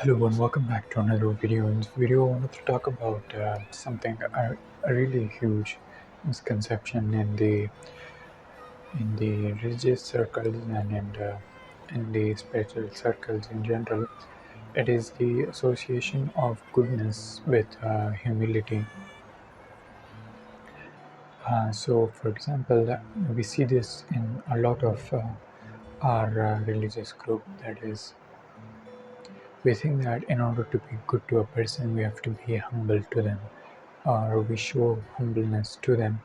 Hello and welcome back to another video. In this video, I wanted to talk about something a really huge misconception in the religious circles and in the spiritual circles in general. It is the association of goodness with humility. For example, we see this in a lot of our religious group. That is, we think that in order to be good to a person, we have to be humble to them, or we show humbleness to them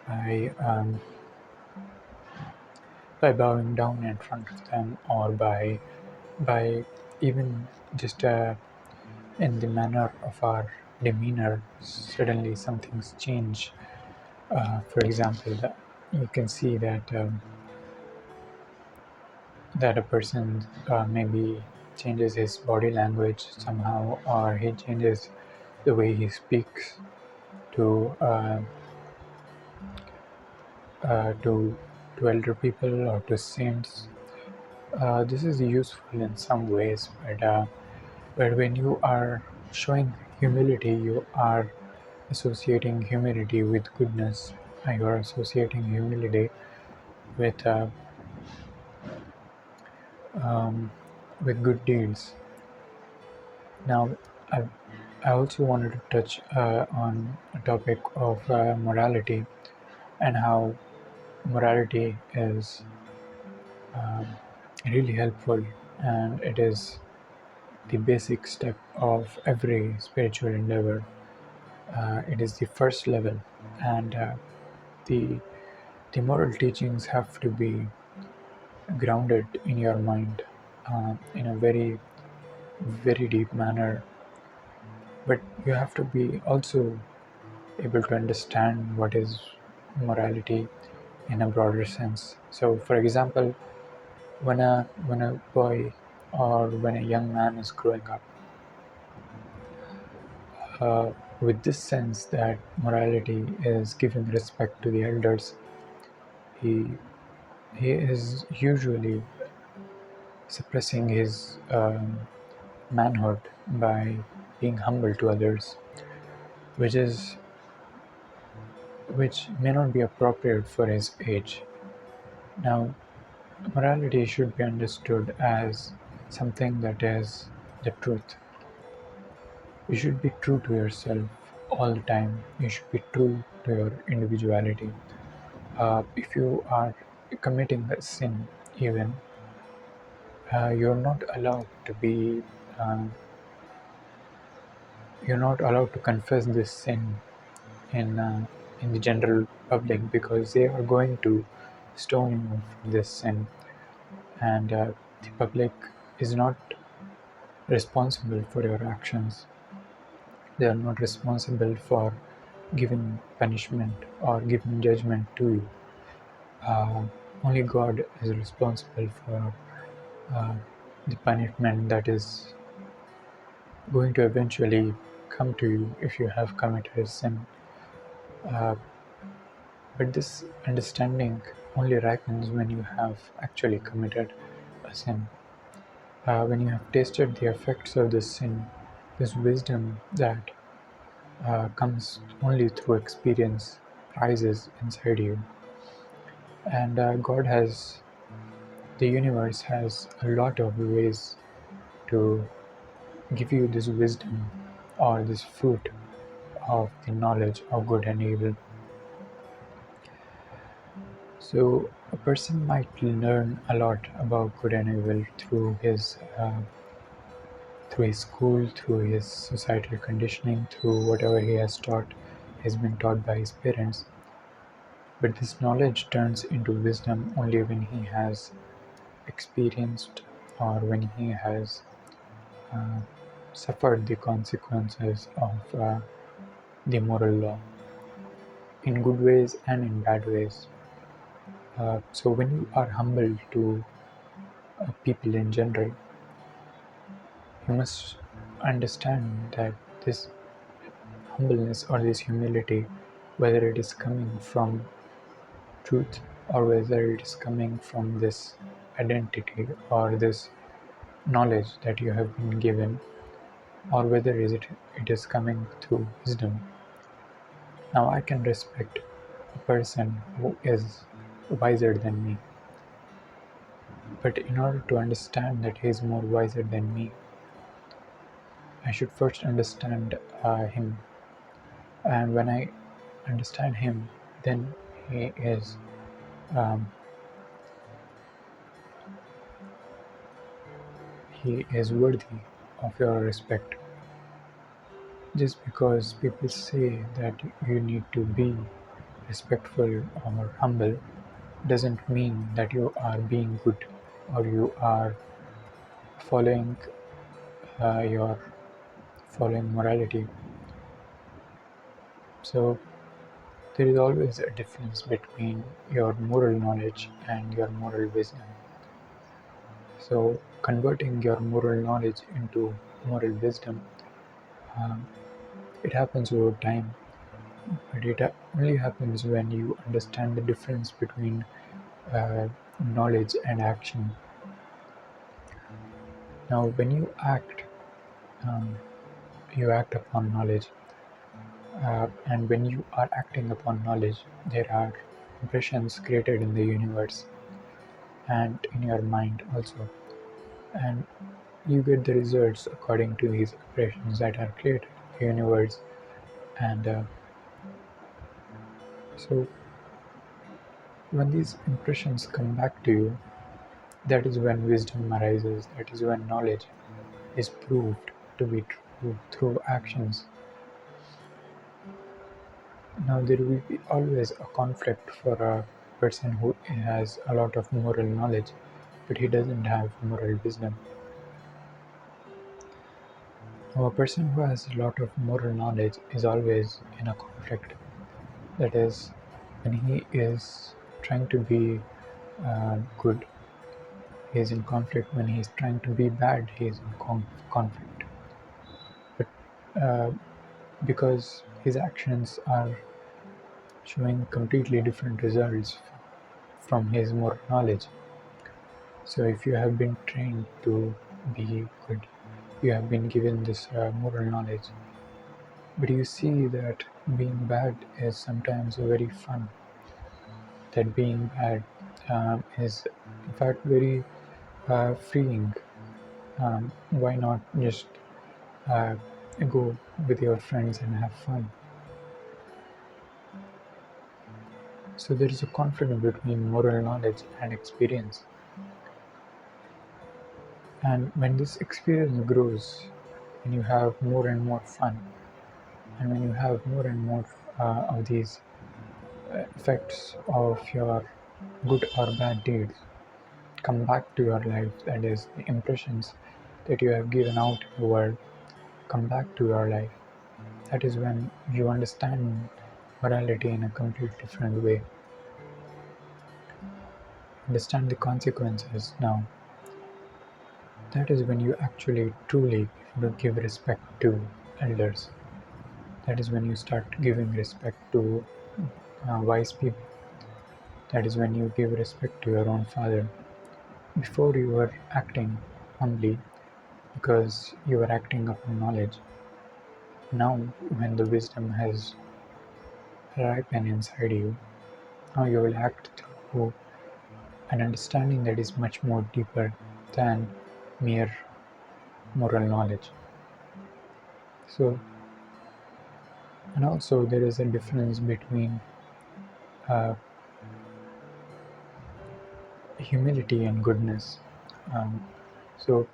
by bowing down in front of them, or by even just in the manner of our demeanor. Suddenly, some things change. For example, you can see that a person maybe changes his body language somehow, or he changes the way he speaks to uh, to elder people or to saints. This is useful in some ways, but when you are showing humility, you are associating humility with goodness. You are associating humility with um, with good deeds. Now, I, I also wanted to touch on a topic of morality and how morality is um, really helpful, and it is the basic step of every spiritual endeavor. It is the first level, and the the moral teachings have to be grounded in your mind in a very deep manner. But you have to be also able to understand what is morality in a broader sense. So, for example, when a boy or when a young man is growing up, uh, with this sense that morality is giving respect to the elders, he he is usually suppressing his manhood by being humble to others, which is which may not be appropriate for his age. Now, morality should be understood as something that is the truth. You should be true to yourself all the time. You should be true to your individuality. If you are committing a sin, even you're not allowed to be, uh, you're not allowed to confess this sin in the general public, because they are going to stone you for this sin, and the public is not responsible for your actions. They are not responsible for giving punishment or giving judgment to you. Uh, Only God is responsible for uh, the punishment that is going to eventually come to you if you have committed a sin. Uh, but this understanding only ripens when you have actually committed a sin. When you have tasted the effects of this sin, this wisdom that comes only through experience rises inside you. And the universe has a lot of ways to give you this wisdom or this fruit of the knowledge of good and evil. So a person might learn a lot about good and evil through his school, through his societal conditioning, through whatever he has been taught by his parents. But this knowledge turns into wisdom only when he has experienced, or when he has uh, suffered the consequences of the moral law, in good ways and in bad ways. So when you are humble to people in general, you must understand that this humbleness or this humility, whether it is coming from truth or whether it is coming from this identity or this knowledge that you have been given, or whether it is coming through wisdom. Now I can respect a person who is wiser than me, but in order to understand that he is more wiser than me, I should first understand him. And when I understand him, then he is um, he is worthy of your respect. Just because people say that you need to be respectful or humble doesn't mean that you are being good or you are following your following morality. So there is always a difference between your moral knowledge and your moral wisdom. So converting your moral knowledge into moral wisdom, um, it happens over time, but it only happens when you understand the difference between knowledge and action. Now, when um, you act upon knowledge, and when you are acting upon knowledge, there are impressions created in the universe and in your mind also, and you get the results according to these impressions that are created in the universe. And so, when these impressions come back to you, that is when wisdom arises. That is when knowledge is proved to be true through actions. Now, there will be always a conflict for a person who has a lot of moral knowledge, but he doesn't have moral wisdom. Now, a person who has a lot of moral knowledge is always in a conflict. That is, when he is trying to be good, he is in conflict. When he is trying to be bad, he is in conflict. But uh, because his actions are showing completely different results from his moral knowledge. So, if you have been trained to be good, you have been given this moral knowledge, but you see that being bad is sometimes very fun, that being bad is, in fact, very freeing. Why not just uh, go with your friends and have fun? So, there is a conflict between moral knowledge and experience. And when this experience grows, when you have more and more fun, and when you have more and more of these effects of your good or bad deeds come back to your life, that is, the impressions that you have given out in the world come back to your life, that is when you understand morality in a completely different way. Understand the consequences now. That is when you actually truly give respect to elders. That is when you start giving respect to wise people. That is when you give respect to your own father. Before you were acting humbly because you were acting upon knowledge. Now, when the wisdom has ripened inside you, now you will act through an understanding that is much more deeper than mere moral knowledge. So, and also there is a difference between uh, humility and goodness. Um, so,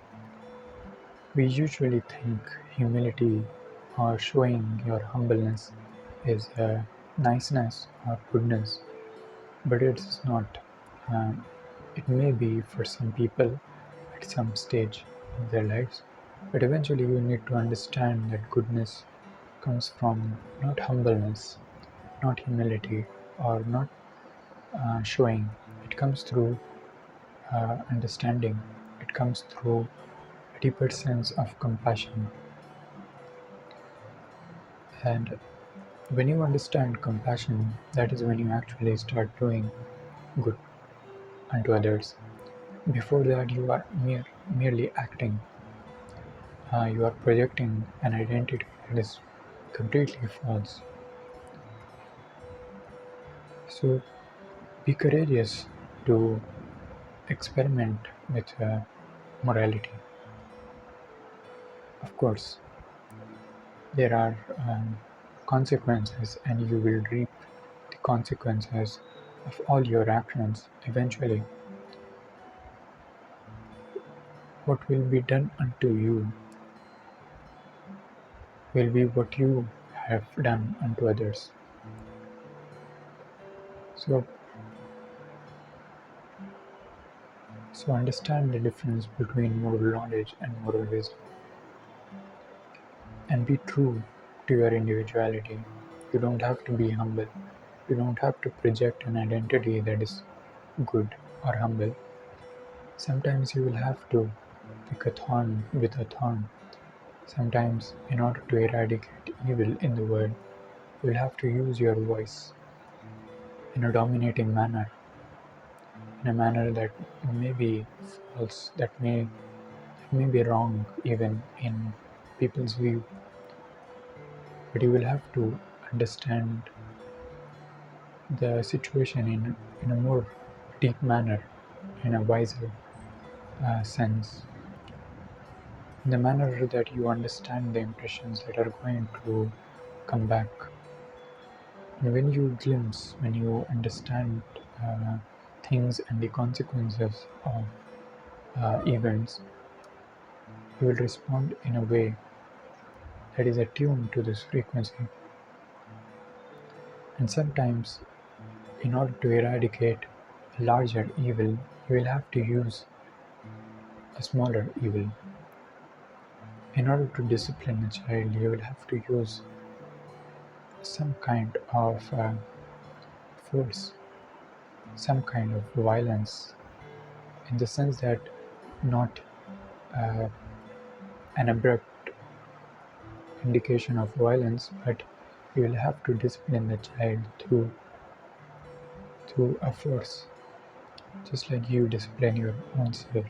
we usually think humility or showing your humbleness is niceness or goodness, but it is not. Um, it may be for some people at some stage of their lives, but eventually you need to understand that goodness comes from not humbleness, not humility, or not showing. It comes through understanding, it comes through a deeper sense of compassion. And when you understand compassion, that is when you actually start doing good unto others. Before that, you are merely acting. you are projecting an identity that is completely false. So be courageous to experiment with morality. Of course, there are consequences, and you will reap the consequences of all your actions eventually. What will be done unto you will be what you have done unto others. So, so understand the difference between moral knowledge and moral wisdom, and be true to your individuality. You don't have to be humble. You don't have to project an identity that is good or humble. Sometimes you will have to pick a thorn with a thorn. Sometimes, in order to eradicate evil in the world, you will have to use your voice in a dominating manner, in a manner that may be false, that may be wrong even in people's view. But you will have to understand the situation in a more deep manner, in a wiser sense, in the manner that you understand the impressions that are going to come back. And when you understand uh, things and the consequences of events, you will respond in a way that is attuned to this frequency. And sometimes, in order to eradicate a larger evil, you will have to use a smaller evil. In order to discipline a child, you will have to use some kind of force, some kind of violence, in the sense that not uh, an abrupt indication of violence, but you will have to discipline the child through a force, just like you discipline your own self.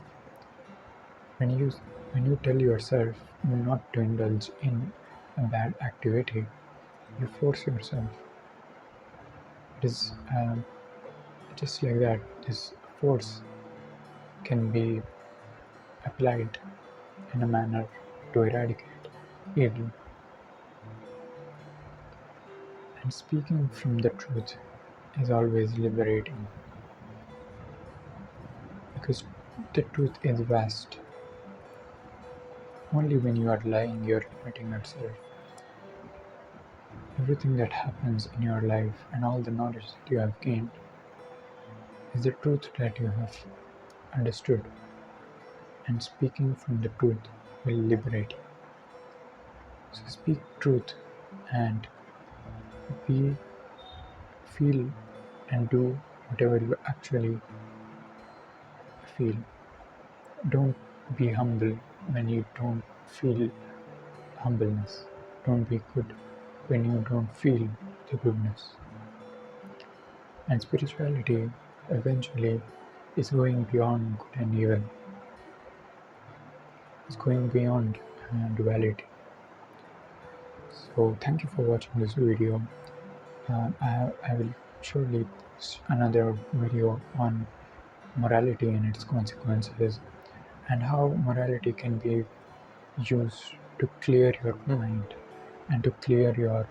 When you when you tell yourself not to indulge in a bad activity, you force yourself. It is just like that. This force can be applied in a manner to eradicate evil. And speaking from the truth is always liberating, because the truth is vast. Only when you are lying, you are limiting yourself. Everything that happens in your life and all the knowledge that you have gained is the truth that you have understood, and speaking from the truth will liberate you. So speak truth and be, feel, and do whatever you actually feel. Don't be humble when you don't feel humbleness. Don't be good when you don't feel the goodness. And spirituality eventually is going beyond good and evil, it's going beyond duality. So, thank you for watching this video. I will surely post another video on morality and its consequences, and how morality can be used to clear your mind and to clear your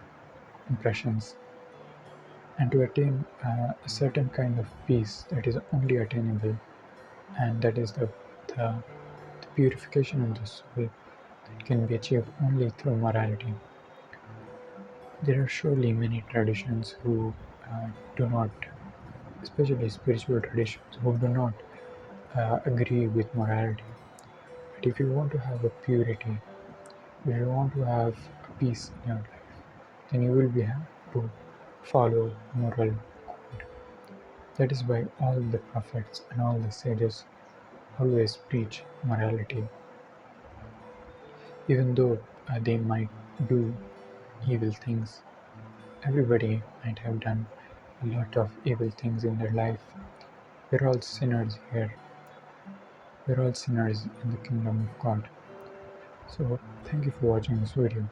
impressions and to attain a certain kind of peace that is only attainable, and that is the purification of the soul that can be achieved only through morality. There are surely many traditions who do not, especially spiritual traditions, who do not agree with morality. But if you want to have a purity, if you want to have a peace in your life, then you will be have to follow moral code. That is why all the prophets and all the sages always preach morality, even though they might do evil things. Everybody might have done a lot of evil things in their life. We're all sinners here. We're all sinners in the kingdom of God. So thank you for watching this video.